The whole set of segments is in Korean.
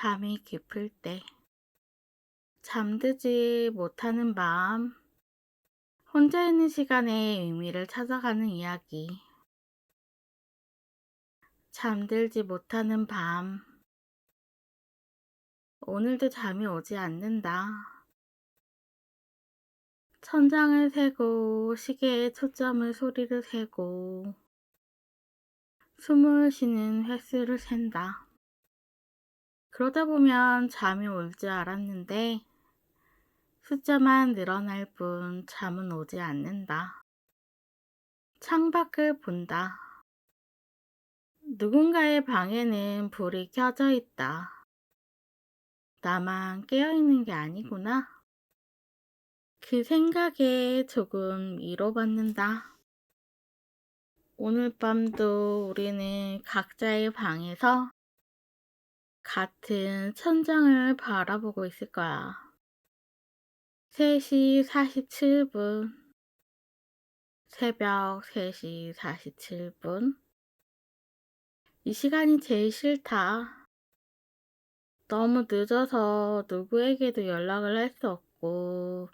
밤이 깊을 때 잠들지 못하는 밤, 혼자 있는 시간에 의미를 찾아가는 이야기. 잠들지 못하는 밤, 오늘도 잠이 오지 않는다. 천장을 세고 시계에 초점을 소리를 세고 숨을 쉬는 횟수를 센다. 그러다 보면 잠이 올 줄 알았는데 숫자만 늘어날 뿐 잠은 오지 않는다. 창밖을 본다. 누군가의 방에는 불이 켜져 있다. 나만 깨어있는 게 아니구나. 그 생각에 조금 위로받는다. 오늘 밤도 우리는 각자의 방에서 같은 천장을 바라보고 있을 거야. 3시 47분, 새벽 3시 47분. 이 시간이 제일 싫다. 너무 늦어서 누구에게도 연락을 할 수 없고,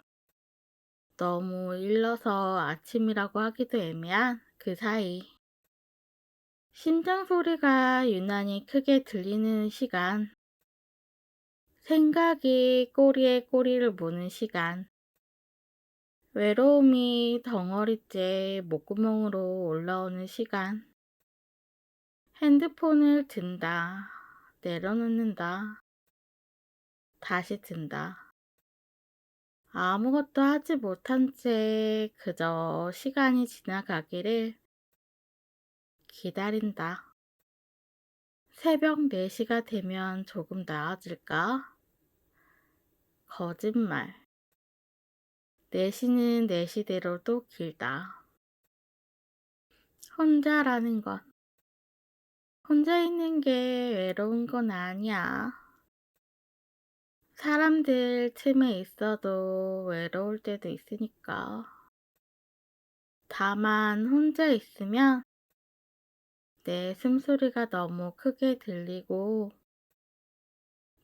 너무 일러서 아침이라고 하기도 애매한 그 사이. 심장 소리가 유난히 크게 들리는 시간. 생각이 꼬리에 꼬리를 무는 시간. 외로움이 덩어리째 목구멍으로 올라오는 시간. 핸드폰을 든다. 내려놓는다. 다시 든다. 아무것도 하지 못한 채 그저 시간이 지나가기를 기다린다. 새벽 4시가 되면 조금 나아질까? 거짓말. 4시는 4시대로도 길다. 혼자라는 것. 혼자 있는 게 외로운 건 아니야. 사람들 틈에 있어도 외로울 때도 있으니까. 다만 혼자 있으면 내 숨소리가 너무 크게 들리고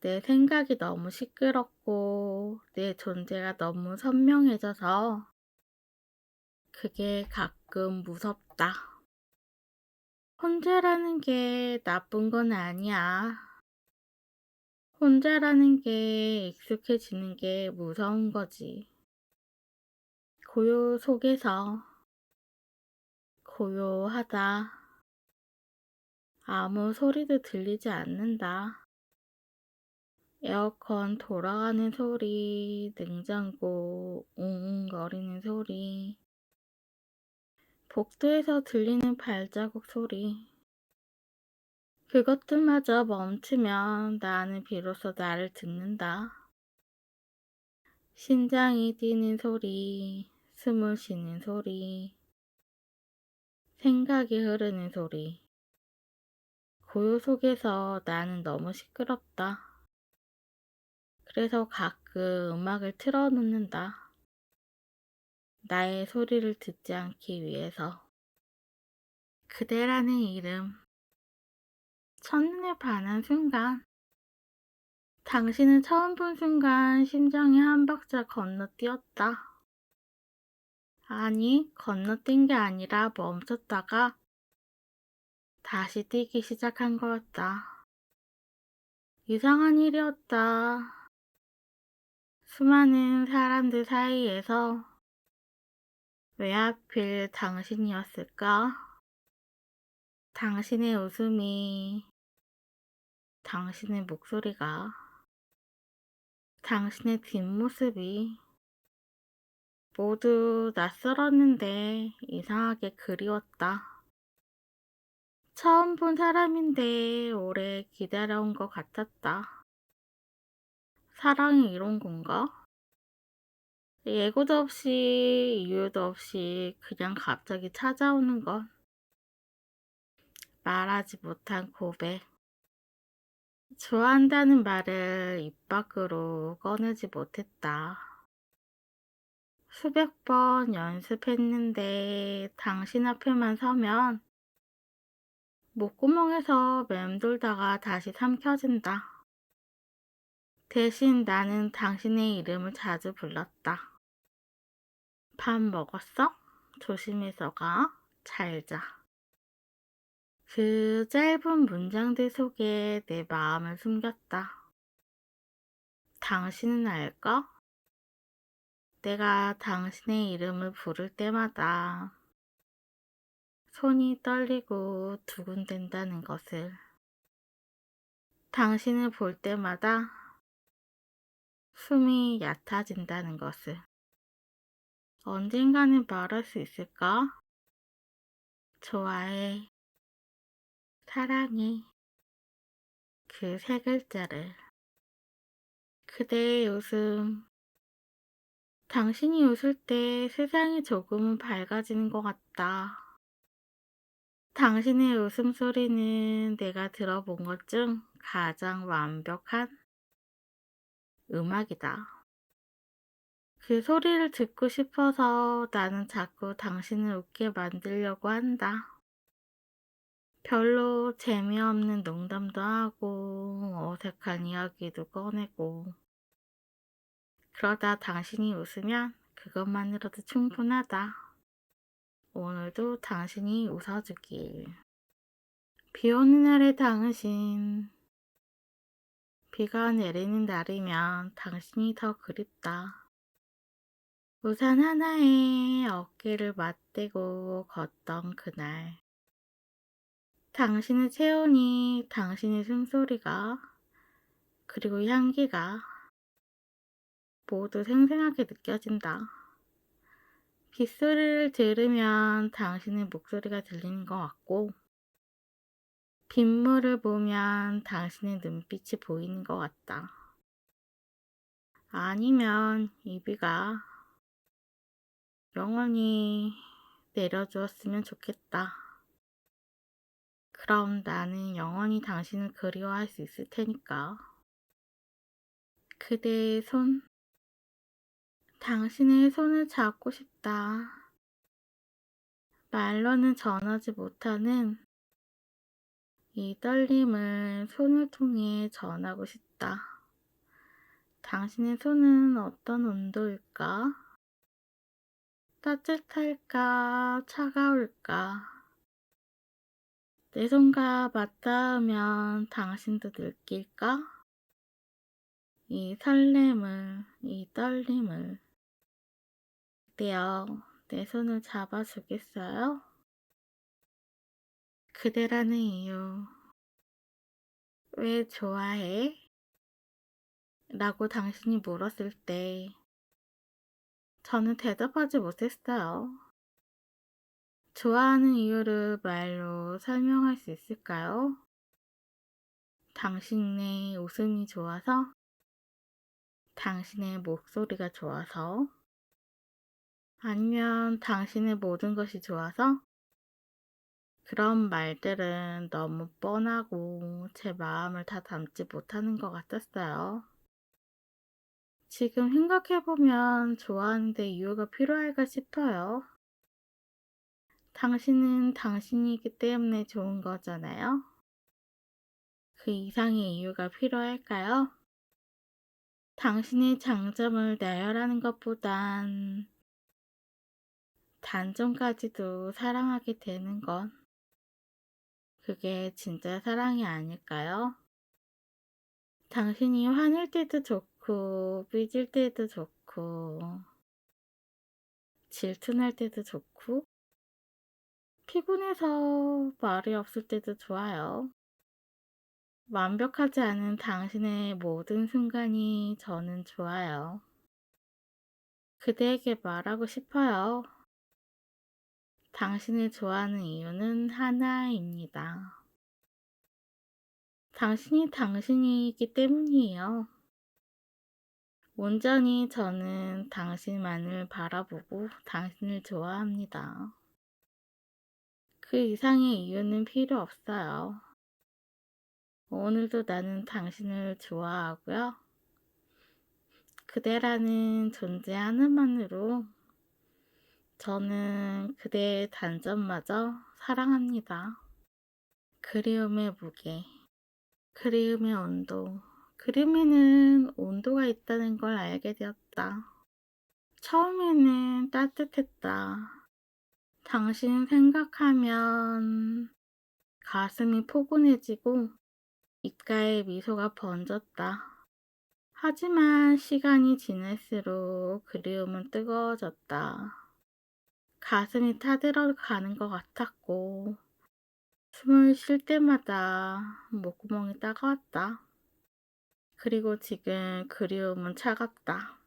내 생각이 너무 시끄럽고 내 존재가 너무 선명해져서 그게 가끔 무섭다. 혼자라는 게 나쁜 건 아니야. 혼자라는 게 익숙해지는 게 무서운 거지. 고요 속에서 고요하다. 아무 소리도 들리지 않는다. 에어컨 돌아가는 소리, 냉장고 웅웅거리는 소리, 복도에서 들리는 발자국 소리. 그것들마저 멈추면 나는 비로소 나를 듣는다. 심장이 뛰는 소리, 숨을 쉬는 소리, 생각이 흐르는 소리. 고요 속에서 나는 너무 시끄럽다. 그래서 가끔 음악을 틀어놓는다. 나의 소리를 듣지 않기 위해서. 그대라는 이름. 첫눈에 반한 순간. 당신을 처음 본 순간 심장이 한 박자 건너뛰었다. 아니, 건너뛴 게 아니라 멈췄다가 다시 뛰기 시작한 거였다. 이상한 일이었다. 수많은 사람들 사이에서 왜 하필 당신이었을까? 당신의 웃음이, 당신의 목소리가, 당신의 뒷모습이 모두 낯설었는데 이상하게 그리웠다. 처음 본 사람인데 오래 기다려온 것 같았다. 사랑이 이런 건가? 예고도 없이 이유도 없이 그냥 갑자기 찾아오는 것. 말하지 못한 고백. 좋아한다는 말을 입 밖으로 꺼내지 못했다. 수백 번 연습했는데 당신 앞에만 서면 목구멍에서 맴돌다가 다시 삼켜진다. 대신 나는 당신의 이름을 자주 불렀다. 밥 먹었어? 조심해서 가. 잘 자. 그 짧은 문장들 속에 내 마음을 숨겼다. 당신은 알까? 내가 당신의 이름을 부를 때마다 손이 떨리고 두근댄다는 것을. 당신을 볼 때마다 숨이 얕아진다는 것을. 언젠가는 말할 수 있을까? 좋아해, 사랑해, 그 세 글자를. 그대의 웃음. 당신이 웃을 때 세상이 조금은 밝아지는 것 같다. 당신의 웃음소리는 내가 들어본 것 중 가장 완벽한 음악이다. 그 소리를 듣고 싶어서 나는 자꾸 당신을 웃게 만들려고 한다. 별로 재미없는 농담도 하고 어색한 이야기도 꺼내고. 그러다 당신이 웃으면 그것만으로도 충분하다. 오늘도 당신이 웃어주길. 비 오는 날의 당신. 비가 내리는 날이면 당신이 더 그립다. 우산 하나에 어깨를 맞대고 걷던 그날. 당신의 체온이, 당신의 숨소리가, 그리고 향기가 모두 생생하게 느껴진다. 빗소리를 들으면 당신의 목소리가 들리는 것 같고, 빗물을 보면 당신의 눈빛이 보이는 것 같다. 아니면 이 비가 영원히 내려주었으면 좋겠다. 그럼 나는 영원히 당신을 그리워할 수 있을 테니까. 그대의 손, 당신의 손을 잡고 싶다. 말로는 전하지 못하는 이 떨림을 손을 통해 전하고 싶다. 당신의 손은 어떤 온도일까? 따뜻할까? 차가울까? 내 손과 맞닿으면 당신도 느낄까? 이 설렘을, 이 떨림을. 그대여, 내 손을 잡아주겠어요? 그대라는 이유. 왜 좋아해? 라고 당신이 물었을 때 저는 대답하지 못했어요. 좋아하는 이유를 말로 설명할 수 있을까요? 당신의 웃음이 좋아서? 당신의 목소리가 좋아서? 아니면 당신의 모든 것이 좋아서? 그런 말들은 너무 뻔하고 제 마음을 다 담지 못하는 것 같았어요. 지금 생각해보면 좋아하는데 이유가 필요할까 싶어요. 당신은 당신이기 때문에 좋은 거잖아요. 그 이상의 이유가 필요할까요? 당신의 장점을 나열하는 것보단 단점까지도 사랑하게 되는 건 그게 진짜 사랑이 아닐까요? 당신이 화낼 때도 좋고 삐질 때도 좋고 질투날 때도 좋고 피곤해서 말이 없을 때도 좋아요. 완벽하지 않은 당신의 모든 순간이 저는 좋아요. 그대에게 말하고 싶어요. 당신을 좋아하는 이유는 하나입니다. 당신이 당신이기 때문이에요. 온전히 저는 당신만을 바라보고 당신을 좋아합니다. 그 이상의 이유는 필요 없어요. 오늘도 나는 당신을 좋아하고요. 그대라는 존재 하나만으로 저는 그대의 단점마저 사랑합니다. 그리움의 무게, 그리움의 온도, 그림에는 온도가 있다는 걸 알게 되었다. 처음에는 따뜻했다. 당신 생각하면 가슴이 포근해지고 입가에 미소가 번졌다. 하지만 시간이 지날수록 그리움은 뜨거워졌다. 가슴이 타들어가는 것 같았고 숨을 쉴 때마다 목구멍이 따가웠다. 그리고 지금 그리움은 차갑다.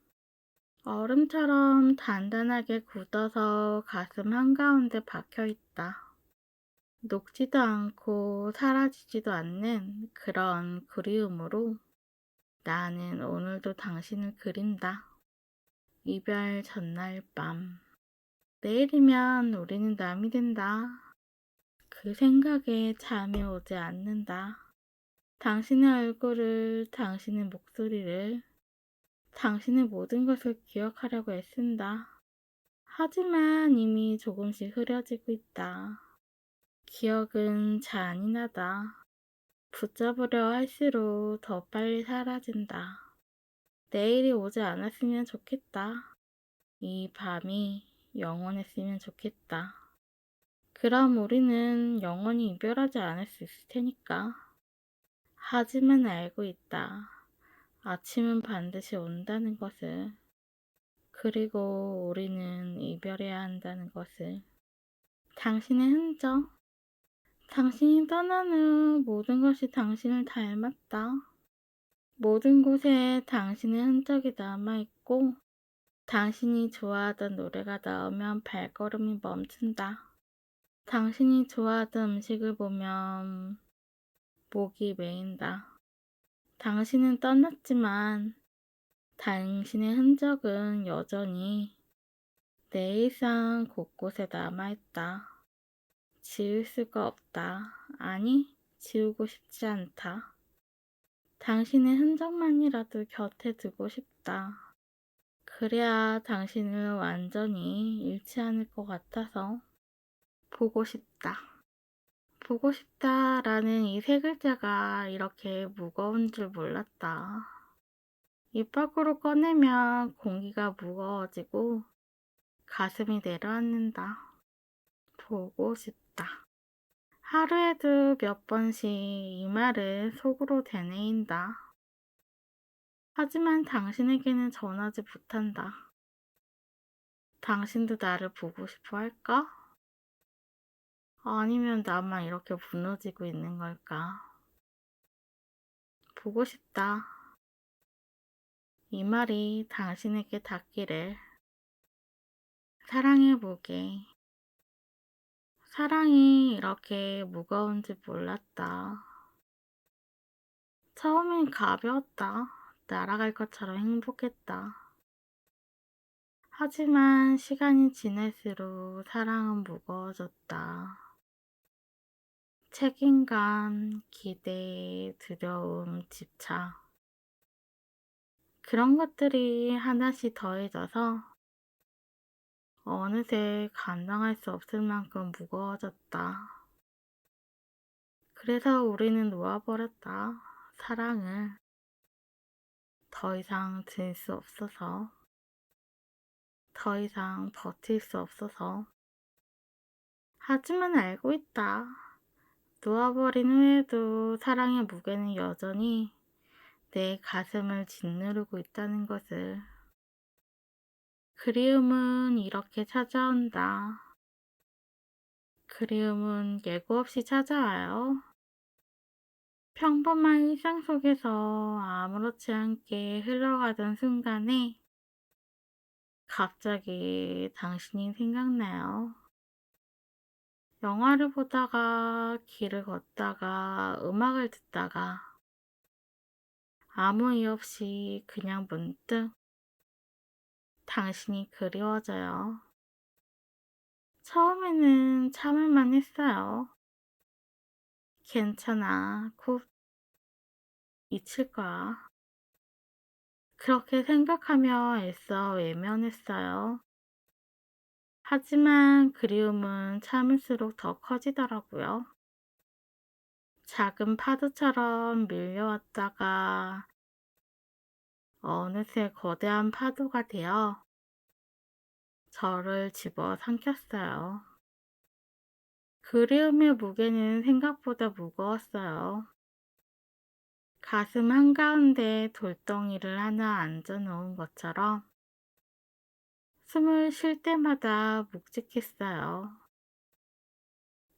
얼음처럼 단단하게 굳어서 가슴 한가운데 박혀 있다. 녹지도 않고 사라지지도 않는 그런 그리움으로 나는 오늘도 당신을 그린다. 이별 전날 밤. 내일이면 우리는 남이 된다. 그 생각에 잠이 오지 않는다. 당신의 얼굴을, 당신의 목소리를, 당신의 모든 것을 기억하려고 애쓴다. 하지만 이미 조금씩 흐려지고 있다. 기억은 잔인하다. 붙잡으려 할수록 더 빨리 사라진다. 내일이 오지 않았으면 좋겠다. 이 밤이 영원했으면 좋겠다. 그럼 우리는 영원히 이별하지 않을 수 있을 테니까. 하지만 알고 있다. 아침은 반드시 온다는 것을. 그리고 우리는 이별해야 한다는 것을. 당신의 흔적. 당신이 떠난 후 모든 것이 당신을 닮았다. 모든 곳에 당신의 흔적이 남아있고 당신이 좋아하던 노래가 나오면 발걸음이 멈춘다. 당신이 좋아하던 음식을 보면 목이 메인다. 당신은 떠났지만 당신의 흔적은 여전히 내 일상 곳곳에 남아있다. 지울 수가 없다. 아니, 지우고 싶지 않다. 당신의 흔적만이라도 곁에 두고 싶다. 그래야 당신을 완전히 잃지 않을 것 같아서 보고 싶다. 보고 싶다라는 이 세 글자가 이렇게 무거운 줄 몰랐다. 입 밖으로 꺼내면 공기가 무거워지고 가슴이 내려앉는다. 보고 싶다. 하루에도 몇 번씩 이 말을 속으로 되뇌인다. 하지만 당신에게는 전하지 못한다. 당신도 나를 보고 싶어 할까? 아니면 나만 이렇게 무너지고 있는 걸까? 보고 싶다. 이 말이 당신에게 닿기를. 사랑의 무게. 사랑이 이렇게 무거운지 몰랐다. 처음엔 가벼웠다. 날아갈 것처럼 행복했다. 하지만 시간이 지날수록 사랑은 무거워졌다. 책임감, 기대, 두려움, 집착. 그런 것들이 하나씩 더해져서 어느새 감당할 수 없을 만큼 무거워졌다. 그래서 우리는 놓아버렸다. 사랑을 더 이상 들 수 없어서, 더 이상 버틸 수 없어서. 하지만 알고 있다. 놓아버린 후에도 사랑의 무게는 여전히 내 가슴을 짓누르고 있다는 것을. 그리움은 이렇게 찾아온다. 그리움은 예고 없이 찾아와요. 평범한 일상 속에서 아무렇지 않게 흘러가던 순간에 갑자기 당신이 생각나요. 영화를 보다가, 길을 걷다가, 음악을 듣다가 아무 이유 없이 그냥 문득 당신이 그리워져요. 처음에는 참을만 했어요. 괜찮아, 곧 잊힐 거야. 그렇게 생각하며 애써 외면했어요. 하지만 그리움은 참을수록 더 커지더라고요. 작은 파도처럼 밀려왔다가 어느새 거대한 파도가 되어 저를 집어삼켰어요. 그리움의 무게는 생각보다 무거웠어요. 가슴 한가운데 돌덩이를 하나 얹어놓은 것처럼 숨을 쉴 때마다 묵직했어요.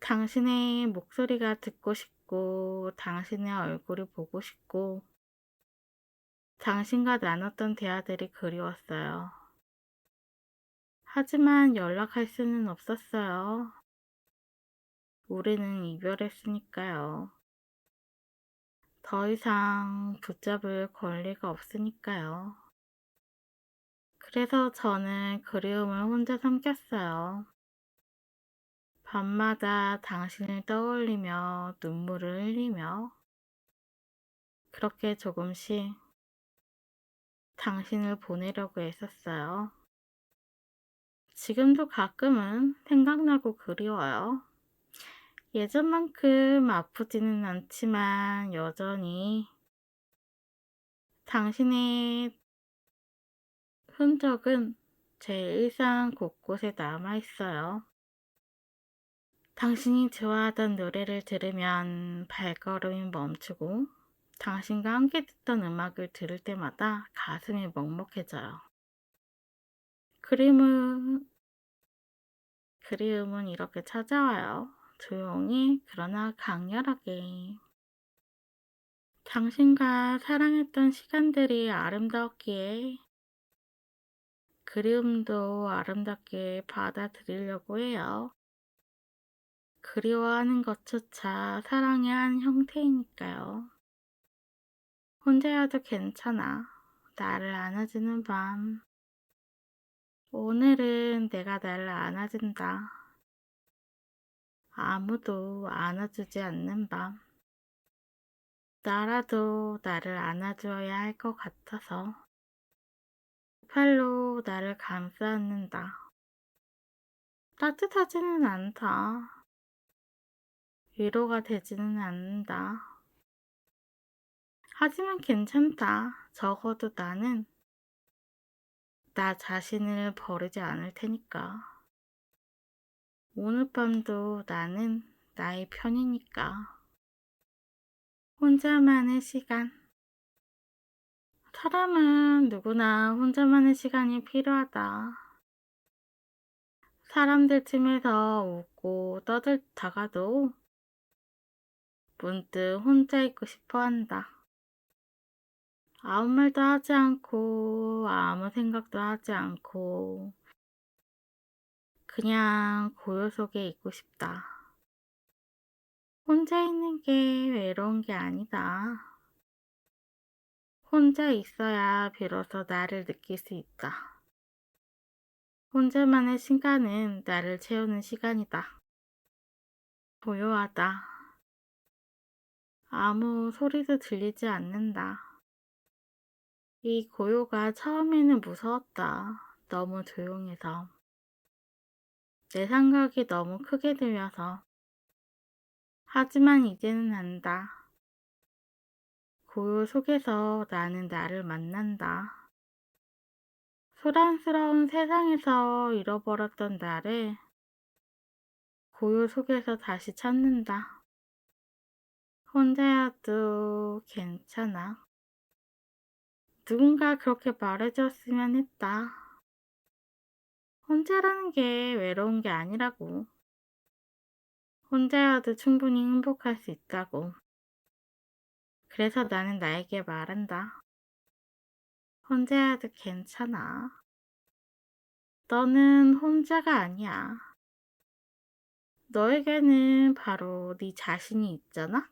당신의 목소리가 듣고 싶고, 당신의 얼굴이 보고 싶고, 당신과 나눴던 대화들이 그리웠어요. 하지만 연락할 수는 없었어요. 우리는 이별했으니까요. 더 이상 붙잡을 권리가 없으니까요. 그래서 저는 그리움을 혼자 삼켰어요. 밤마다 당신을 떠올리며 눈물을 흘리며 그렇게 조금씩 당신을 보내려고 애썼어요. 지금도 가끔은 생각나고 그리워요. 예전만큼 아프지는 않지만 여전히 당신의 흔적은 제 일상 곳곳에 남아있어요. 당신이 좋아하던 노래를 들으면 발걸음이 멈추고 당신과 함께 듣던 음악을 들을 때마다 가슴이 먹먹해져요. 그림은, 그리움은 이렇게 찾아와요. 조용히 그러나 강렬하게. 당신과 사랑했던 시간들이 아름다웠기에 그리움도 아름답게 받아들이려고 해요. 그리워하는 것조차 사랑의 한 형태이니까요. 혼자여도 괜찮아. 나를 안아주는 밤. 오늘은 내가 나를 안아준다. 아무도 안아주지 않는 밤. 나라도 나를 안아주어야 할 것 같아서 팔로 나를 감싸 안는다. 따뜻하지는 않다. 위로가 되지는 않는다. 하지만 괜찮다. 적어도 나는 나 자신을 버리지 않을 테니까. 오늘 밤도 나는 나의 편이니까. 혼자만의 시간. 사람은 누구나 혼자만의 시간이 필요하다. 사람들 틈에서 웃고 떠들다가도 문득 혼자 있고 싶어 한다. 아무 말도 하지 않고 아무 생각도 하지 않고 그냥 고요 속에 있고 싶다. 혼자 있는 게 외로운 게 아니다. 혼자 있어야 비로소 나를 느낄 수 있다. 혼자만의 시간은 나를 채우는 시간이다. 고요하다. 아무 소리도 들리지 않는다. 이 고요가 처음에는 무서웠다. 너무 조용해서. 내 생각이 너무 크게 들려서. 하지만 이제는 안다. 고요 속에서 나는 나를 만난다. 소란스러운 세상에서 잃어버렸던 나를 고요 속에서 다시 찾는다. 혼자여도 괜찮아. 누군가 그렇게 말해줬으면 했다. 혼자라는 게 외로운 게 아니라고. 혼자여도 충분히 행복할 수 있다고. 그래서 나는 나에게 말한다. 혼자여도 괜찮아. 너는 혼자가 아니야. 너에게는 바로 네 자신이 있잖아?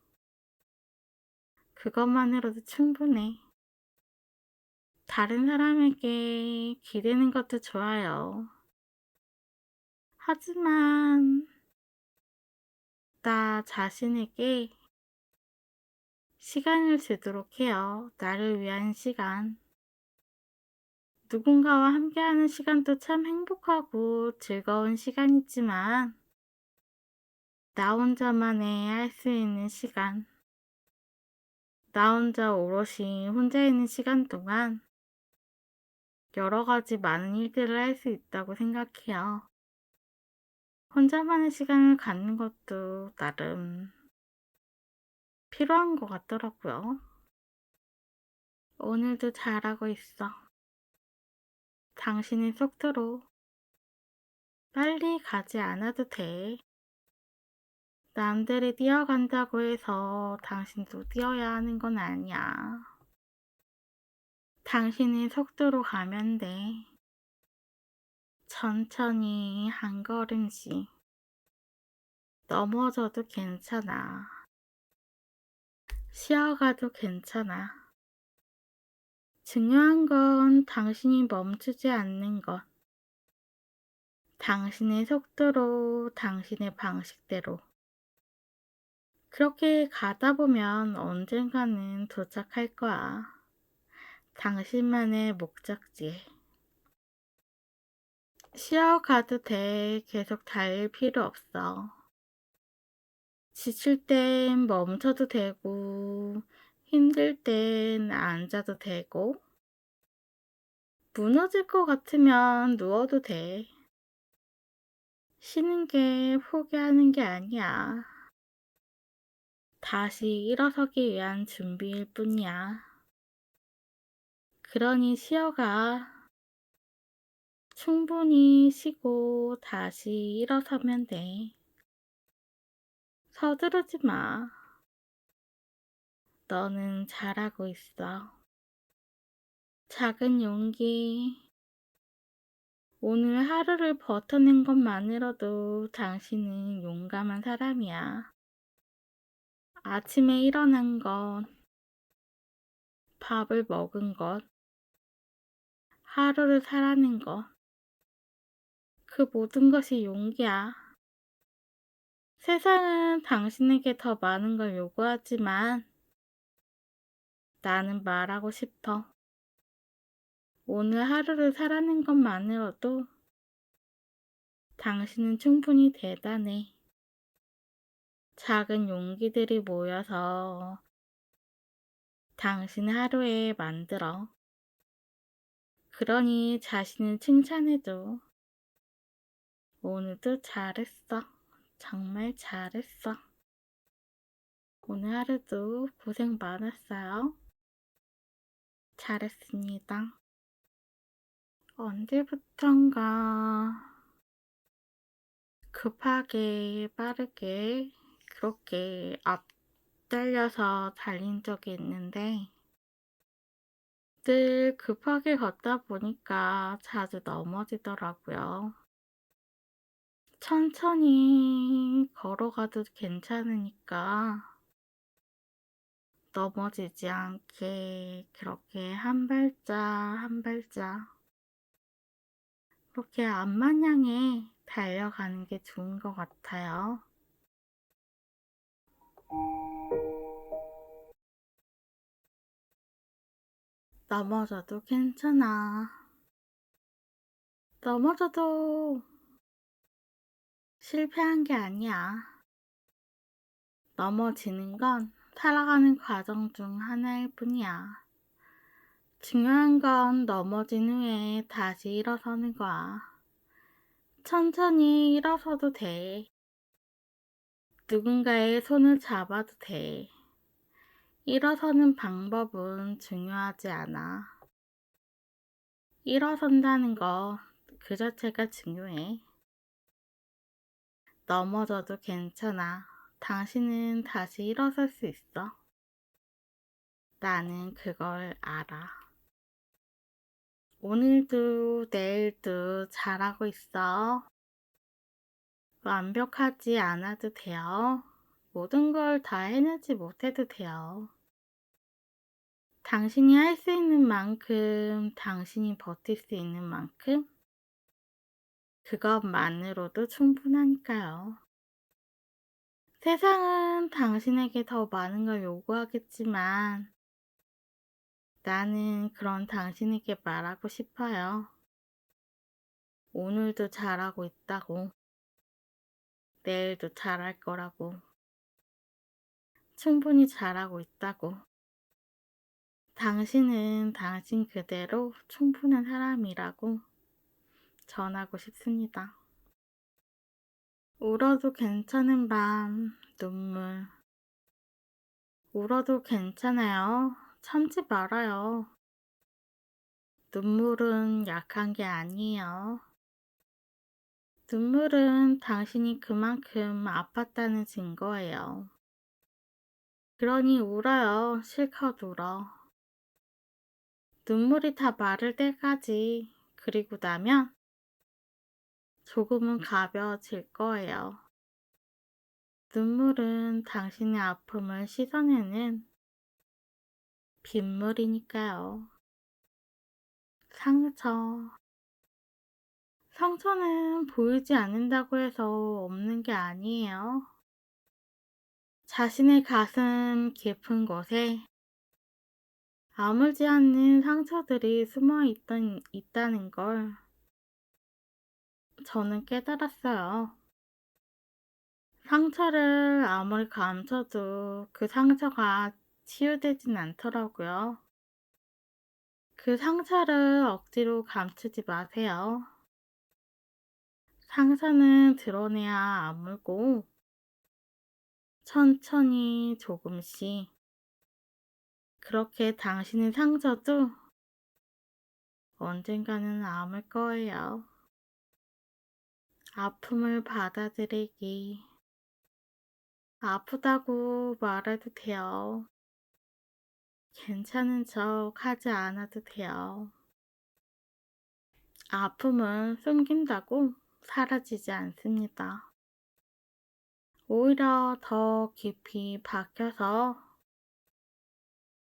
그것만으로도 충분해. 다른 사람에게 기대는 것도 좋아요. 하지만 나 자신에게 시간을 주도록 해요. 나를 위한 시간. 누군가와 함께하는 시간도 참 행복하고 즐거운 시간이지만 나 혼자만의 할 수 있는 시간. 나 혼자 오롯이 혼자 있는 시간 동안 여러 가지 많은 일들을 할 수 있다고 생각해요. 혼자만의 시간을 갖는 것도 나름 필요한 것 같더라고요. 오늘도 잘하고 있어. 당신의 속도로 빨리 가지 않아도 돼. 남들이 뛰어간다고 해서 당신도 뛰어야 하는 건 아니야. 당신의 속도로 가면 돼. 천천히 한 걸음씩. 넘어져도 괜찮아. 쉬어가도 괜찮아. 중요한 건 당신이 멈추지 않는 것. 당신의 속도로, 당신의 방식대로. 그렇게 가다 보면 언젠가는 도착할 거야. 당신만의 목적지에. 쉬어가도 돼. 계속 달릴 필요 없어. 지칠 땐 멈춰도 되고, 힘들 땐 앉아도 되고, 무너질 것 같으면 누워도 돼. 쉬는 게 포기하는 게 아니야. 다시 일어서기 위한 준비일 뿐이야. 그러니 쉬어가. 충분히 쉬고 다시 일어서면 돼. 서두르지 마. 너는 잘하고 있어. 작은 용기. 오늘 하루를 버텨낸 것만으로도 당신은 용감한 사람이야. 아침에 일어난 것, 밥을 먹은 것, 하루를 살아낸 것, 그 모든 것이 용기야. 세상은 당신에게 더 많은 걸 요구하지만 나는 말하고 싶어. 오늘 하루를 살아낸 것만으로도 당신은 충분히 대단해. 작은 용기들이 모여서 당신 하루에 만들어. 그러니 자신을 칭찬해줘. 오늘도 잘했어. 정말 잘했어. 오늘 하루도 고생 많았어요. 잘했습니다. 언제부턴가 급하게 빠르게 그렇게 앞달려서 달린 적이 있는데 늘 급하게 걷다 보니까 자주 넘어지더라고요. 천천히 걸어가도 괜찮으니까 넘어지지 않게 그렇게 한 발짝 한 발짝 그렇게 앞만 향해 달려가는 게 좋은 것 같아요. 넘어져도 괜찮아. 넘어져도 실패한 게 아니야. 넘어지는 건 살아가는 과정 중 하나일 뿐이야. 중요한 건 넘어진 후에 다시 일어서는 거야. 천천히 일어서도 돼. 누군가의 손을 잡아도 돼. 일어서는 방법은 중요하지 않아. 일어선다는 거 그 자체가 중요해. 넘어져도 괜찮아. 당신은 다시 일어설 수 있어. 나는 그걸 알아. 오늘도 내일도 잘하고 있어. 완벽하지 않아도 돼요. 모든 걸 다 해내지 못해도 돼요. 당신이 할 수 있는 만큼, 당신이 버틸 수 있는 만큼, 그것만으로도 충분하니까요. 세상은 당신에게 더 많은 걸 요구하겠지만, 나는 그런 당신에게 말하고 싶어요. 오늘도 잘하고 있다고. 내일도 잘할 거라고. 충분히 잘하고 있다고. 당신은 당신 그대로 충분한 사람이라고 전하고 싶습니다. 울어도 괜찮은 밤, 눈물. 울어도 괜찮아요. 참지 말아요. 눈물은 약한 게 아니에요. 눈물은 당신이 그만큼 아팠다는 증거예요. 그러니 울어요. 실컷 울어. 눈물이 다 마를 때까지. 그리고 나면 조금은 가벼워질 거예요. 눈물은 당신의 아픔을 씻어내는 빗물이니까요. 상처. 상처는 보이지 않는다고 해서 없는 게 아니에요. 자신의 가슴 깊은 곳에 아물지 않는 상처들이 있다는 걸 저는 깨달았어요. 상처를 아무리 감춰도 그 상처가 치유되진 않더라고요. 그 상처를 억지로 감추지 마세요. 상처는 드러내야 아물고 천천히 조금씩 그렇게 당신의 상처도 언젠가는 아물 거예요. 아픔을 받아들이기. 아프다고 말해도 돼요. 괜찮은 척 하지 않아도 돼요. 아픔은 숨긴다고 사라지지 않습니다. 오히려 더 깊이 박혀서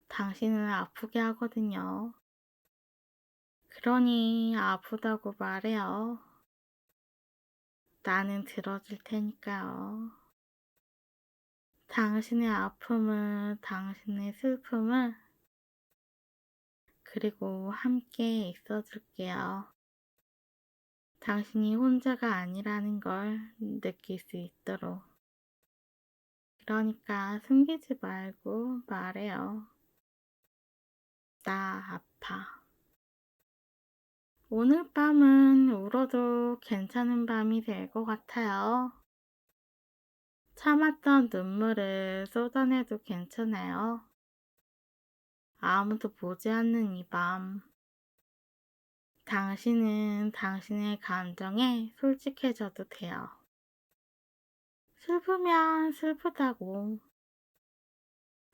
당신을 아프게 하거든요. 그러니 아프다고 말해요. 나는 들어줄 테니까요. 당신의 아픔을, 당신의 슬픔을, 그리고 함께 있어줄게요. 당신이 혼자가 아니라는 걸 느낄 수 있도록. 그러니까 숨기지 말고 말해요. 나 아파. 오늘 밤은 울어도 괜찮은 밤이 될 것 같아요. 참았던 눈물을 쏟아내도 괜찮아요. 아무도 보지 않는 이 밤. 당신은 당신의 감정에 솔직해져도 돼요. 슬프면 슬프다고,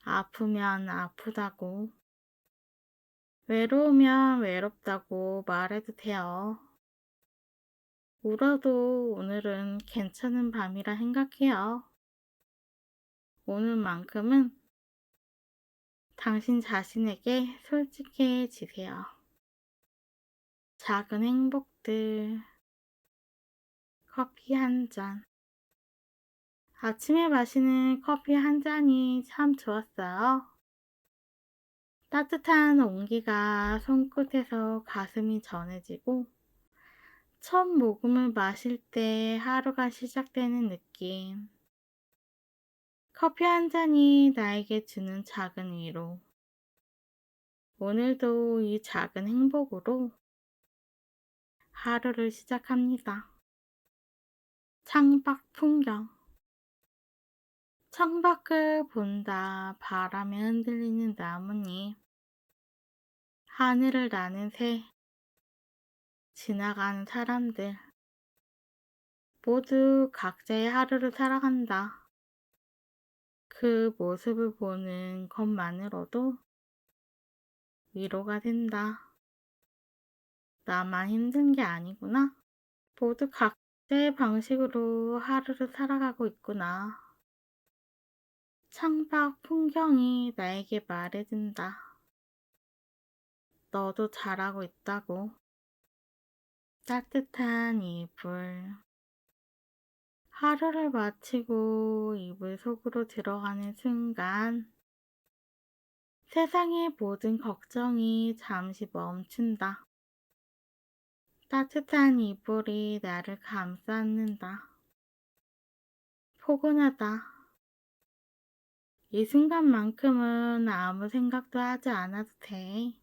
아프면 아프다고, 외로우면 외롭다고 말해도 돼요. 울어도 오늘은 괜찮은 밤이라 생각해요. 오늘만큼은 당신 자신에게 솔직해지세요. 작은 행복들, 커피 한 잔. 아침에 마시는 커피 한 잔이 참 좋았어요. 따뜻한 온기가 손끝에서 가슴이 전해지고 첫 모금을 마실 때 하루가 시작되는 느낌. 커피 한 잔이 나에게 주는 작은 위로. 오늘도 이 작은 행복으로 하루를 시작합니다. 창밖 풍경. 창밖을 본다. 바람에 흔들리는 나뭇잎. 하늘을 나는 새. 지나가는 사람들. 모두 각자의 하루를 살아간다. 그 모습을 보는 것만으로도 위로가 된다. 나만 힘든 게 아니구나. 모두 각자의 방식으로 하루를 살아가고 있구나. 창밖 풍경이 나에게 말해준다. 너도 잘하고 있다고. 따뜻한 이불. 하루를 마치고 이불 속으로 들어가는 순간 세상의 모든 걱정이 잠시 멈춘다. 따뜻한 이불이 나를 감싸 안는다. 포근하다. 이 순간만큼은 아무 생각도 하지 않아도 돼.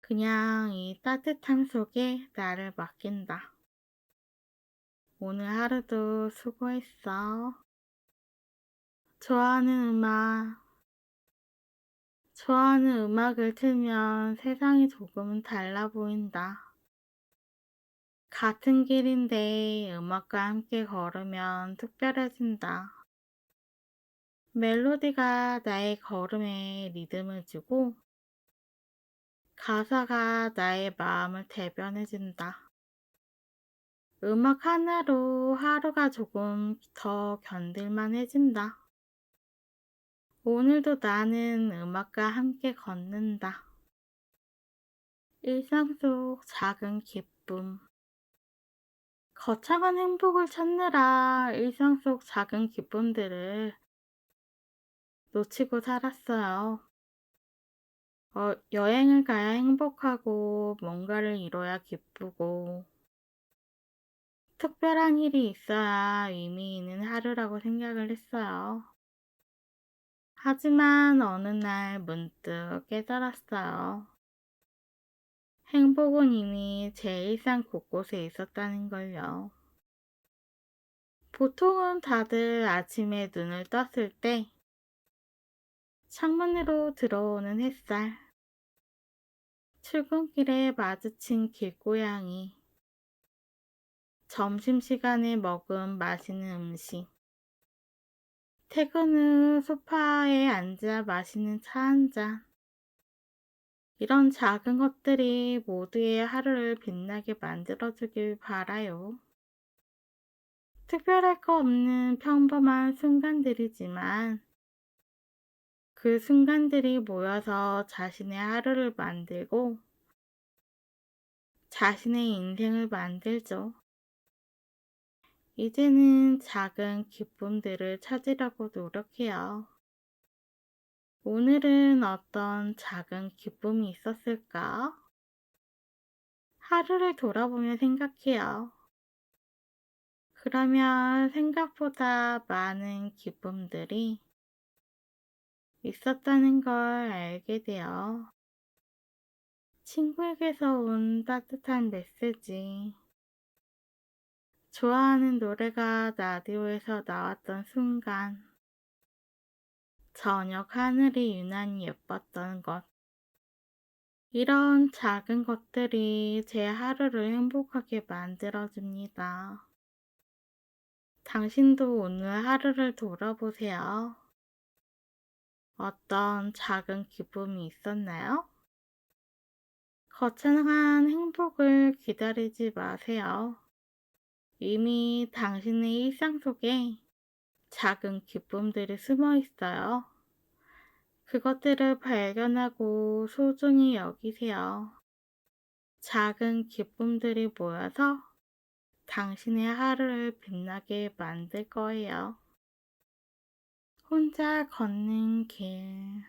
그냥 이 따뜻함 속에 나를 맡긴다. 오늘 하루도 수고했어. 좋아하는 음악, 좋아하는 음악을 틀면 세상이 조금은 달라 보인다. 같은 길인데 음악과 함께 걸으면 특별해진다. 멜로디가 나의 걸음에 리듬을 주고 가사가 나의 마음을 대변해준다. 음악 하나로 하루가 조금 더 견딜만해진다. 오늘도 나는 음악과 함께 걷는다. 일상 속 작은 기쁨. 거창한 행복을 찾느라 일상 속 작은 기쁨들을 놓치고 살았어요. 여행을 가야 행복하고 뭔가를 이뤄야 기쁘고 특별한 일이 있어야 의미 있는 하루라고 생각을 했어요. 하지만 어느 날 문득 깨달았어요. 행복은 이미 제 일상 곳곳에 있었다는 걸요. 보통은 다들 아침에 눈을 떴을 때 창문으로 들어오는 햇살, 출근길에 마주친 길고양이, 점심시간에 먹은 맛있는 음식, 퇴근 후 소파에 앉아 마시는 차 한 잔, 이런 작은 것들이 모두의 하루를 빛나게 만들어주길 바라요. 특별할 거 없는 평범한 순간들이지만 그 순간들이 모여서 자신의 하루를 만들고 자신의 인생을 만들죠. 이제는 작은 기쁨들을 찾으려고 노력해요. 오늘은 어떤 작은 기쁨이 있었을까? 하루를 돌아보며 생각해요. 그러면 생각보다 많은 기쁨들이 있었다는 걸 알게 돼요. 친구에게서 온 따뜻한 메시지, 좋아하는 노래가 라디오에서 나왔던 순간, 저녁 하늘이 유난히 예뻤던 것, 이런 작은 것들이 제 하루를 행복하게 만들어줍니다. 당신도 오늘 하루를 돌아보세요. 어떤 작은 기쁨이 있었나요? 거창한 행복을 기다리지 마세요. 이미 당신의 일상 속에 작은 기쁨들이 숨어 있어요. 그것들을 발견하고 소중히 여기세요. 작은 기쁨들이 모여서 당신의 하루를 빛나게 만들 거예요. 혼자 걷는 길.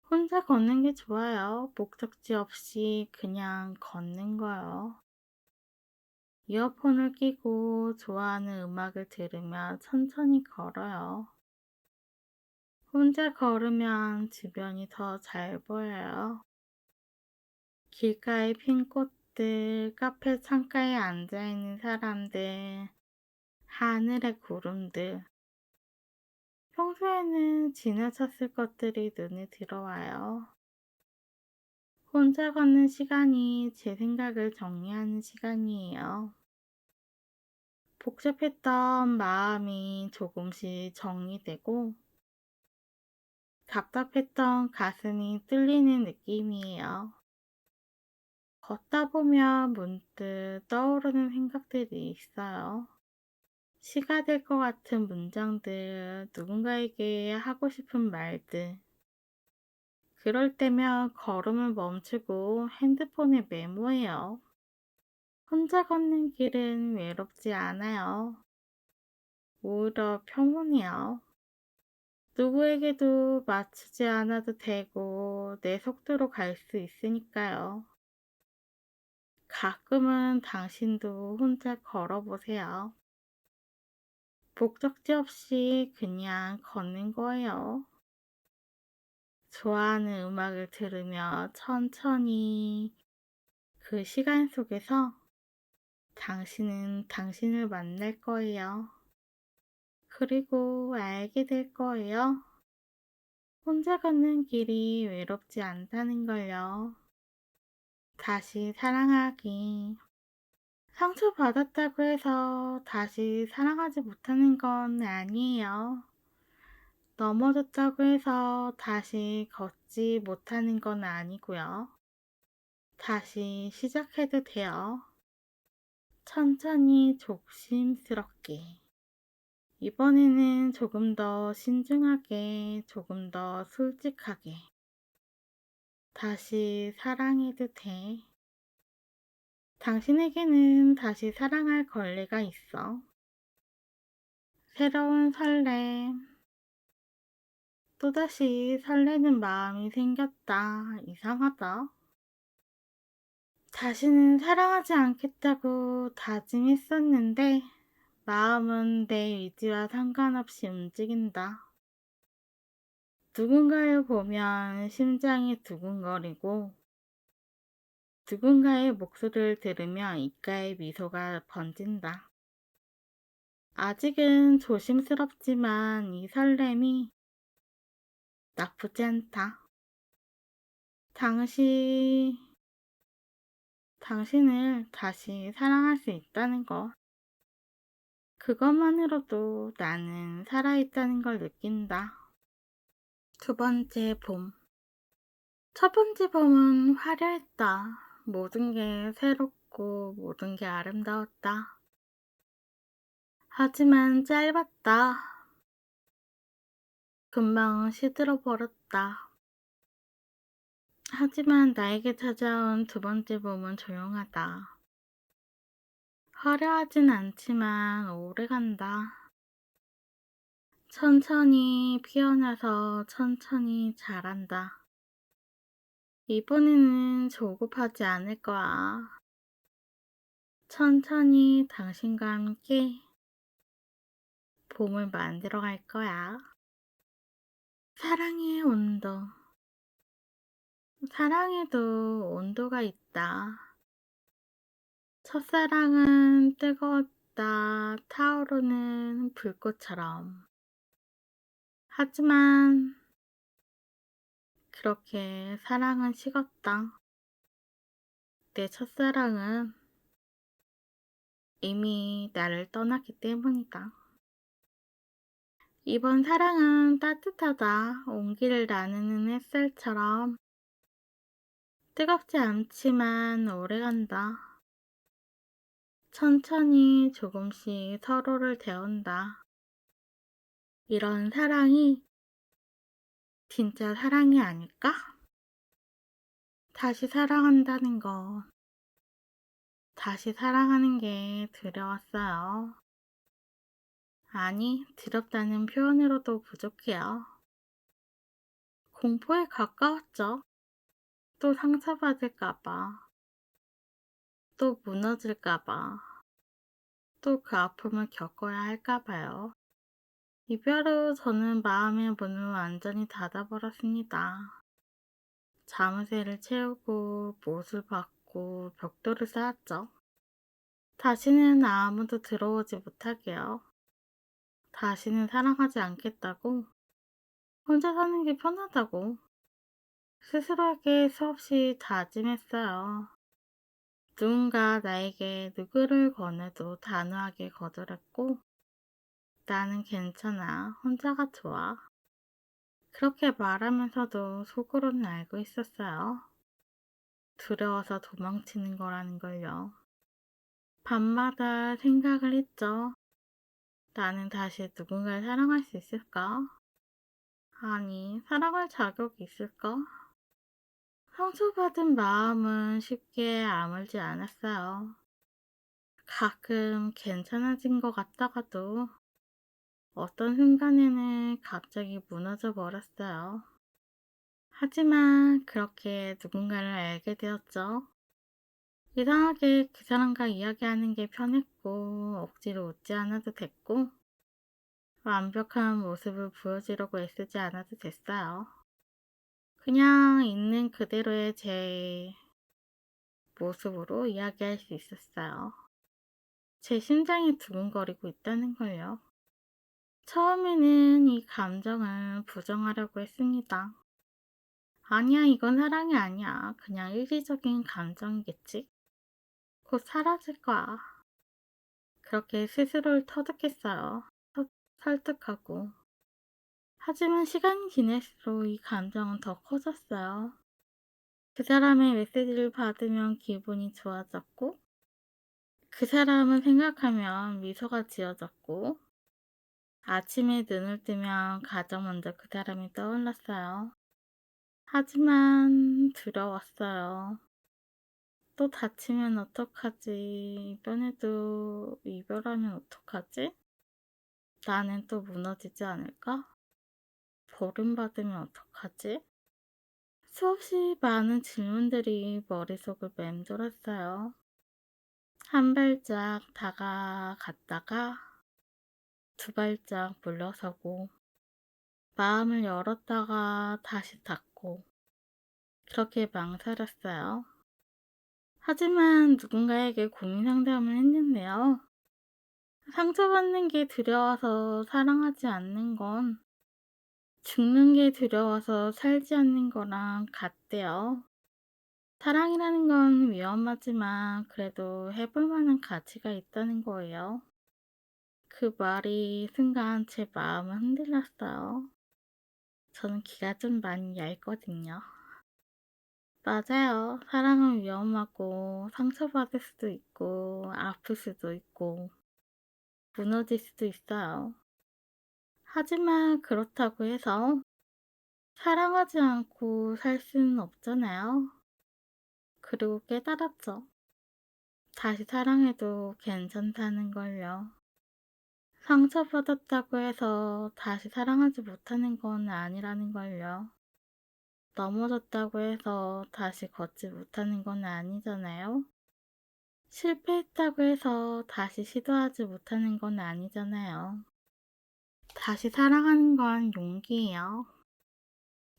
혼자 걷는 게 좋아요. 목적지 없이 그냥 걷는 거요. 이어폰을 끼고 좋아하는 음악을 들으며 천천히 걸어요. 혼자 걸으면 주변이 더 잘 보여요. 길가에 핀 꽃들, 카페 창가에 앉아있는 사람들, 하늘의 구름들. 평소에는 지나쳤을 것들이 눈에 들어와요. 혼자 걷는 시간이 제 생각을 정리하는 시간이에요. 복잡했던 마음이 조금씩 정리되고 답답했던 가슴이 뚫리는 느낌이에요. 걷다 보면 문득 떠오르는 생각들이 있어요. 시가 될 것 같은 문장들, 누군가에게 하고 싶은 말들. 그럴 때면 걸음을 멈추고 핸드폰에 메모해요. 혼자 걷는 길은 외롭지 않아요. 오히려 평온해요. 누구에게도 맞추지 않아도 되고 내 속도로 갈 수 있으니까요. 가끔은 당신도 혼자 걸어보세요. 목적지 없이 그냥 걷는 거예요. 좋아하는 음악을 들으며 천천히 그 시간 속에서 당신은 당신을 만날 거예요. 그리고 알게 될 거예요. 혼자 걷는 길이 외롭지 않다는 걸요. 다시 사랑하기. 상처받았다고 해서 다시 사랑하지 못하는 건 아니에요. 넘어졌다고 해서 다시 걷지 못하는 건 아니고요. 다시 시작해도 돼요. 천천히 조심스럽게. 이번에는 조금 더 신중하게, 조금 더 솔직하게. 다시 사랑해도 돼. 당신에게는 다시 사랑할 권리가 있어. 새로운 설렘, 또다시 설레는 마음이 생겼다. 이상하다. 다시는 사랑하지 않겠다고 다짐했었는데, 마음은 내 의지와 상관없이 움직인다. 누군가를 보면 심장이 두근거리고, 누군가의 목소리를 들으며 입가에 미소가 번진다. 아직은 조심스럽지만 이 설렘이 나쁘지 않다. 당신을 다시 사랑할 수 있다는 것. 그것만으로도 나는 살아있다는 걸 느낀다. 두 번째 봄. 첫 번째 봄은 화려했다. 모든 게 새롭고 모든 게 아름다웠다. 하지만 짧았다. 금방 시들어 버렸다. 하지만 나에게 찾아온 두 번째 봄은 조용하다. 화려하진 않지만 오래간다. 천천히 피어나서 천천히 자란다. 이번에는 조급하지 않을 거야. 천천히 당신과 함께 봄을 만들어 갈 거야. 사랑의 온도. 사랑에도 온도가 있다. 첫사랑은 뜨거웠다. 타오르는 불꽃처럼. 하지만 그렇게 사랑은 식었다. 내 첫사랑은 이미 나를 떠났기 때문이다. 이번 사랑은 따뜻하다. 온기를 나누는 햇살처럼 뜨겁지 않지만 오래간다. 천천히 조금씩 서로를 데운다. 이런 사랑이 진짜 사랑이 아닐까? 다시 사랑한다는 것, 다시 사랑하는 게 두려웠어요. 아니, 두렵다는 표현으로도 부족해요. 공포에 가까웠죠. 또 상처받을까봐, 또 무너질까봐, 또 그 아픔을 겪어야 할까봐요. 이별 후 저는 마음의 문을 완전히 닫아버렸습니다. 자물쇠를 채우고 못을 박고 벽돌을 쌓았죠. 다시는 아무도 들어오지 못하게요. 다시는 사랑하지 않겠다고, 혼자 사는 게 편하다고 스스로에게 수없이 다짐했어요. 누군가 나에게 누구를 권해도 단호하게 거절했고, 나는 괜찮아, 혼자가 좋아. 그렇게 말하면서도 속으로는 알고 있었어요. 두려워서 도망치는 거라는 걸요. 밤마다 생각을 했죠. 나는 다시 누군가를 사랑할 수 있을까? 아니, 사랑할 자격이 있을까? 상처받은 마음은 쉽게 아물지 않았어요. 가끔 괜찮아진 것 같다가도 어떤 순간에는 갑자기 무너져 버렸어요. 하지만 그렇게 누군가를 알게 되었죠. 이상하게 그 사람과 이야기하는 게 편했고 억지로 웃지 않아도 됐고 완벽한 모습을 보여주려고 애쓰지 않아도 됐어요. 그냥 있는 그대로의 제 모습으로 이야기할 수 있었어요. 제 심장이 두근거리고 있다는 걸요. 처음에는 이 감정을 부정하려고 했습니다. 아니야, 이건 사랑이 아니야. 그냥 일시적인 감정이겠지. 곧 사라질 거야. 그렇게 스스로를 터득했어요. 설득하고. 하지만 시간이 지날수록 이 감정은 더 커졌어요. 그 사람의 메시지를 받으면 기분이 좋아졌고, 그 사람을 생각하면 미소가 지어졌고, 아침에 눈을 뜨면 가장 먼저 그 사람이 떠올랐어요. 하지만 두려웠어요. 또 다치면 어떡하지? 이번에도 이별하면 어떡하지? 나는 또 무너지지 않을까? 버림받으면 어떡하지? 수없이 많은 질문들이 머릿속을 맴돌았어요. 한 발짝 다가갔다가 두 발짝 물러서고 마음을 열었다가 다시 닫고 그렇게 망설였어요. 하지만 누군가에게 고민 상담을 했는데요. 상처받는 게 두려워서 사랑하지 않는 건 죽는 게 두려워서 살지 않는 거랑 같대요. 사랑이라는 건 위험하지만 그래도 해볼 만한 가치가 있다는 거예요. 그 말이 순간 제 마음을 흔들렸어요. 저는 기가 좀 많이 얇거든요. 맞아요. 사랑은 위험하고 상처받을 수도 있고 아플 수도 있고 무너질 수도 있어요. 하지만 그렇다고 해서 사랑하지 않고 살 수는 없잖아요. 그리고 깨달았죠. 다시 사랑해도 괜찮다는 걸요. 상처받았다고 해서 다시 사랑하지 못하는 건 아니라는 걸요. 넘어졌다고 해서 다시 걷지 못하는 건 아니잖아요. 실패했다고 해서 다시 시도하지 못하는 건 아니잖아요. 다시 사랑하는 건 용기예요.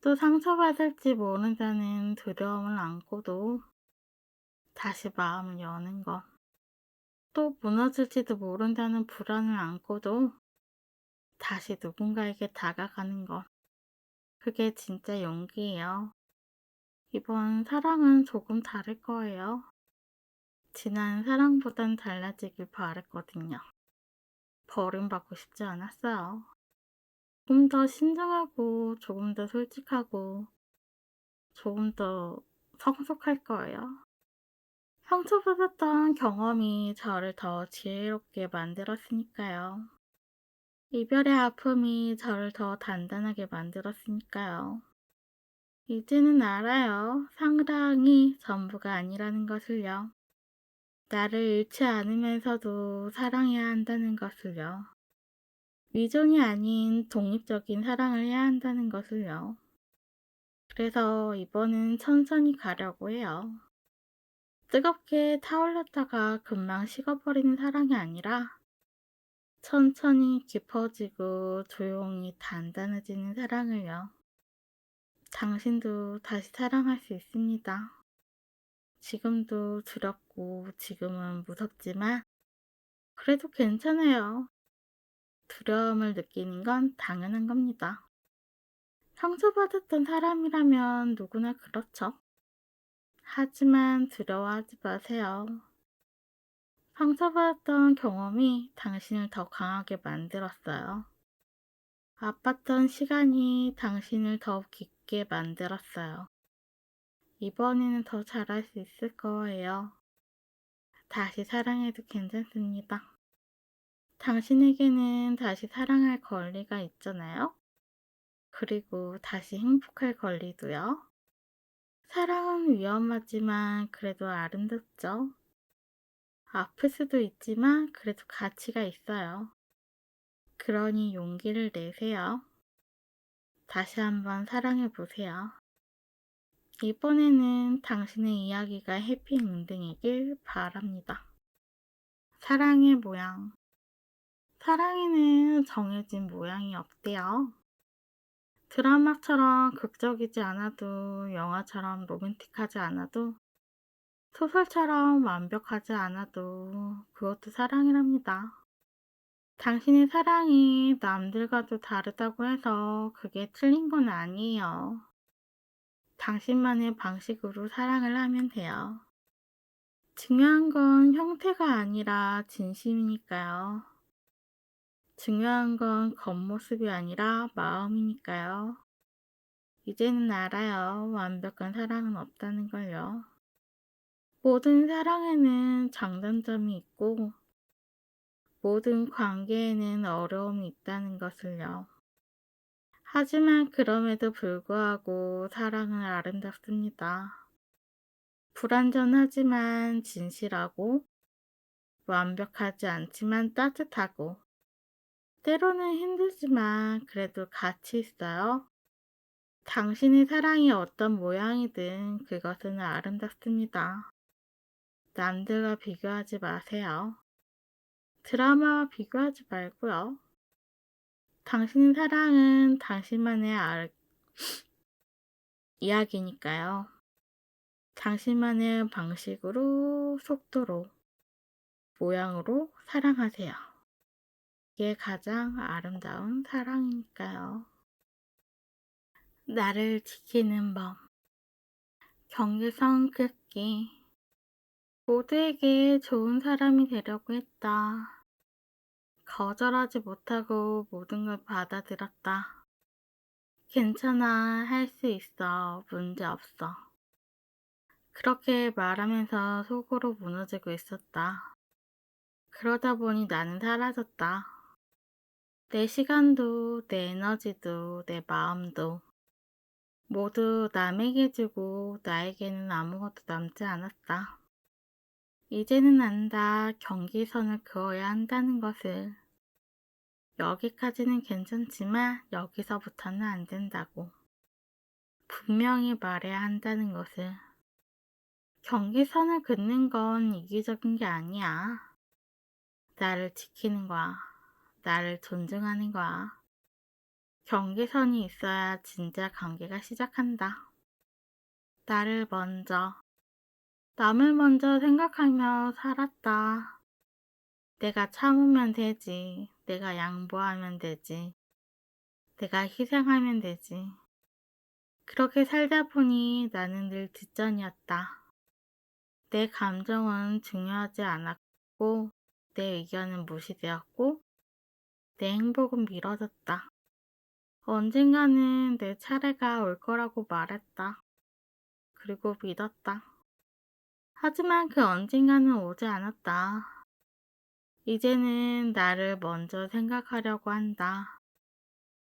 또 상처받을지 모른다는 두려움을 안고도 다시 마음을 여는 것. 또 무너질지도 모른다는 불안을 안고도 다시 누군가에게 다가가는 것. 그게 진짜 용기예요. 이번 사랑은 조금 다를 거예요. 지난 사랑보단 달라지길 바랬거든요. 버림받고 싶지 않았어요. 조금 더 신중하고 조금 더 솔직하고 조금 더 성숙할 거예요. 상처받았던 경험이 저를 더 지혜롭게 만들었으니까요. 이별의 아픔이 저를 더 단단하게 만들었으니까요. 이제는 알아요. 사랑이 전부가 아니라는 것을요. 나를 잃지 않으면서도 사랑해야 한다는 것을요. 위존이 아닌 독립적인 사랑을 해야 한다는 것을요. 그래서 이번은 천천히 가려고 해요. 뜨겁게 타올랐다가 금방 식어버리는 사랑이 아니라 천천히 깊어지고 조용히 단단해지는 사랑을요. 당신도 다시 사랑할 수 있습니다. 지금도 두렵고 지금은 무섭지만 그래도 괜찮아요. 두려움을 느끼는 건 당연한 겁니다. 상처받았던 사람이라면 누구나 그렇죠. 하지만 두려워하지 마세요. 상처받았던 경험이 당신을 더 강하게 만들었어요. 아팠던 시간이 당신을 더 깊게 만들었어요. 이번에는 더 잘할 수 있을 거예요. 다시 사랑해도 괜찮습니다. 당신에게는 다시 사랑할 권리가 있잖아요. 그리고 다시 행복할 권리도요. 사랑은 위험하지만 그래도 아름답죠. 아플 수도 있지만 그래도 가치가 있어요. 그러니 용기를 내세요. 다시 한번 사랑해 보세요. 이번에는 당신의 이야기가 해피엔딩이길 바랍니다. 사랑의 모양. 사랑에는 정해진 모양이 없대요. 드라마처럼 극적이지 않아도, 영화처럼 로맨틱하지 않아도, 소설처럼 완벽하지 않아도 그것도 사랑이랍니다. 당신의 사랑이 남들과도 다르다고 해서 그게 틀린 건 아니에요. 당신만의 방식으로 사랑을 하면 돼요. 중요한 건 형태가 아니라 진심이니까요. 중요한 건 겉모습이 아니라 마음이니까요. 이제는 알아요. 완벽한 사랑은 없다는 걸요. 모든 사랑에는 장단점이 있고, 모든 관계에는 어려움이 있다는 것을요. 하지만 그럼에도 불구하고 사랑은 아름답습니다. 불완전하지만 진실하고, 완벽하지 않지만 따뜻하고, 때로는 힘들지만 그래도 가치 있어요. 당신의 사랑이 어떤 모양이든 그것은 아름답습니다. 남들과 비교하지 마세요. 드라마와 비교하지 말고요. 당신의 사랑은 당신만의 이야기니까요. 당신만의 방식으로, 속도로, 모양으로 사랑하세요. 이게 가장 아름다운 사랑이니까요. 나를 지키는 법, 경계선 끊기. 모두에게 좋은 사람이 되려고 했다. 거절하지 못하고 모든 걸 받아들였다. 괜찮아, 할 수 있어, 문제 없어. 그렇게 말하면서 속으로 무너지고 있었다. 그러다 보니 나는 사라졌다. 내 시간도, 내 에너지도, 내 마음도 모두 남에게 주고 나에게는 아무것도 남지 않았다. 이제는 안다. 경계선을 그어야 한다는 것을. 여기까지는 괜찮지만 여기서부터는 안 된다고. 분명히 말해야 한다는 것을. 경계선을 긋는 건 이기적인 게 아니야. 나를 지키는 거야. 나를 존중하는 거야. 경계선이 있어야 진짜 관계가 시작한다. 나를 먼저, 남을 먼저 생각하며 살았다. 내가 참으면 되지. 내가 양보하면 되지. 내가 희생하면 되지. 그렇게 살다 보니 나는 늘 뒷전이었다. 내 감정은 중요하지 않았고, 내 의견은 무시되었고, 내 행복은 미뤄졌다. 언젠가는 내 차례가 올 거라고 말했다. 그리고 믿었다. 하지만 그 언젠가는 오지 않았다. 이제는 나를 먼저 생각하려고 한다.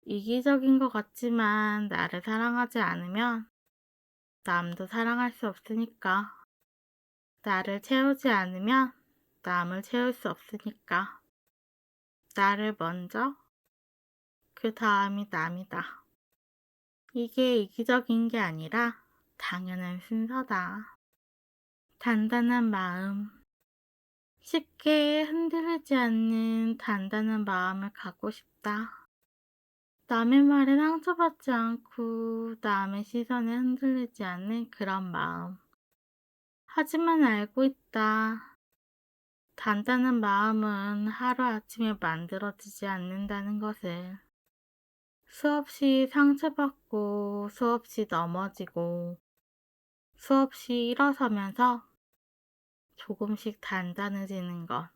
이기적인 것 같지만 나를 사랑하지 않으면 남도 사랑할 수 없으니까. 나를 채우지 않으면 남을 채울 수 없으니까. 나를 먼저, 그 다음이 남이다. 이게 이기적인 게 아니라 당연한 순서다. 단단한 마음. 쉽게 흔들리지 않는 단단한 마음을 갖고 싶다. 남의 말에 상처받지 않고 남의 시선에 흔들리지 않는 그런 마음. 하지만 알고 있다. 단단한 마음은 하루아침에 만들어지지 않는다는 것을. 수없이 상처받고 수없이 넘어지고 수없이 일어서면서 조금씩 단단해지는 것.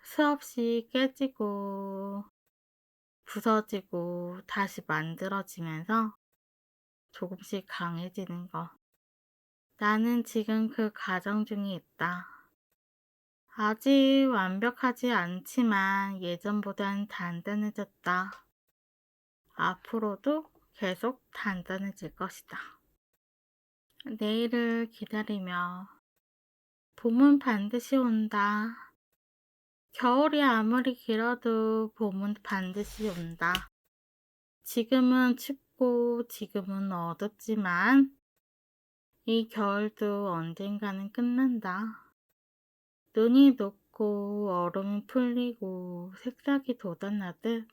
수없이 깨지고 부서지고 다시 만들어지면서 조금씩 강해지는 것. 나는 지금 그 과정 중에 있다. 아직 완벽하지 않지만 예전보단 단단해졌다. 앞으로도 계속 단단해질 것이다. 내일을 기다리며 봄은 반드시 온다. 겨울이 아무리 길어도 봄은 반드시 온다. 지금은 춥고 지금은 어둡지만 이 겨울도 언젠가는 끝난다. 눈이 녹고 녹고 얼음이 풀리고 새싹이 돋아나듯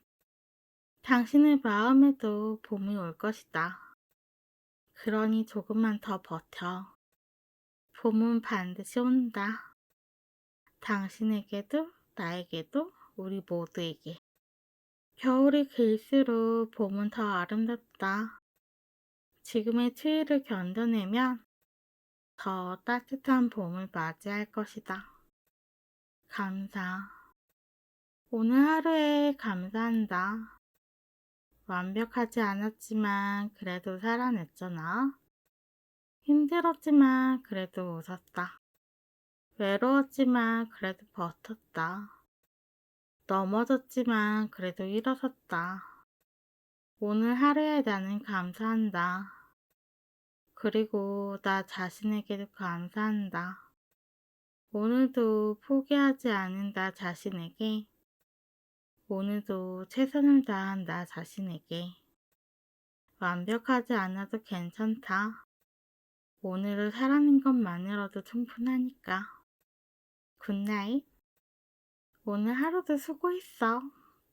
당신의 마음에도 봄이 올 것이다. 그러니 조금만 더 버텨. 봄은 반드시 온다. 당신에게도 나에게도 우리 모두에게. 겨울이 길수록 봄은 더 아름답다. 지금의 추위를 견뎌내면 더 따뜻한 봄을 맞이할 것이다. 감사. 오늘 하루에 감사한다. 완벽하지 않았지만 그래도 살아냈잖아. 힘들었지만 그래도 웃었다. 외로웠지만 그래도 버텼다. 넘어졌지만 그래도 일어섰다. 오늘 하루에 나는 감사한다. 그리고 나 자신에게도 감사한다. 오늘도 포기하지 않은 나 자신에게, 오늘도 최선을 다한 나 자신에게, 완벽하지 않아도 괜찮다. 오늘을 살아낸 것만으로도 충분하니까. 굿나잇. 오늘 하루도 수고했어.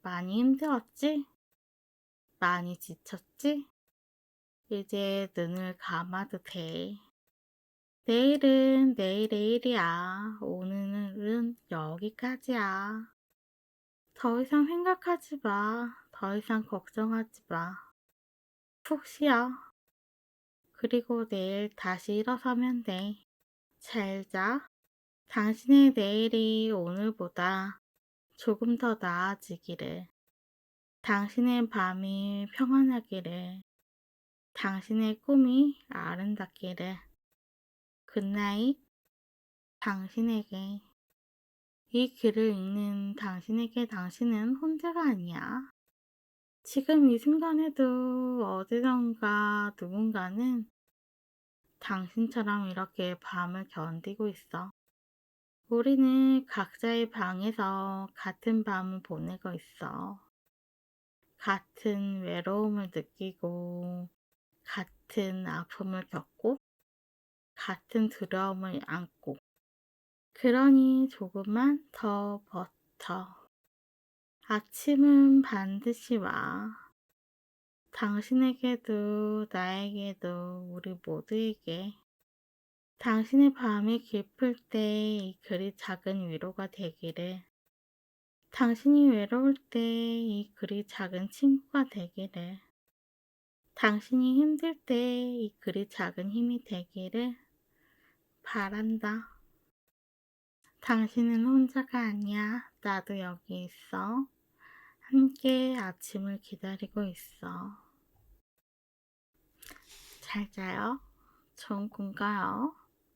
많이 힘들었지? 많이 지쳤지? 이제 눈을 감아도 돼. 내일은 내일의 일이야. 오늘은 여기까지야. 더 이상 생각하지 마. 더 이상 걱정하지 마. 푹 쉬어. 그리고 내일 다시 일어서면 돼. 잘 자. 당신의 내일이 오늘보다 조금 더 나아지기를. 당신의 밤이 평안하기를. 당신의 꿈이 아름답기를. 굿나잇. 당신에게. 이 글을 읽는 당신에게 당신은 혼자가 아니야. 지금 이 순간에도 어디선가 누군가는 당신처럼 이렇게 밤을 견디고 있어. 우리는 각자의 방에서 같은 밤을 보내고 있어. 같은 외로움을 느끼고, 같은 아픔을 겪고, 같은 두려움을 안고. 그러니 조금만 더 버텨. 아침은 반드시 와. 당신에게도 나에게도 우리 모두에게 당신의 밤이 깊을 때 이 글이 작은 위로가 되기를. 당신이 외로울 때 이 글이 작은 친구가 되기를. 당신이 힘들 때 이 글이 작은 힘이 되기를 바란다. 당신은 혼자가 아니야. 나도 여기 있어. 함께 아침을 기다리고 있어. 잘 자요. 좋은 꿈 꿔요.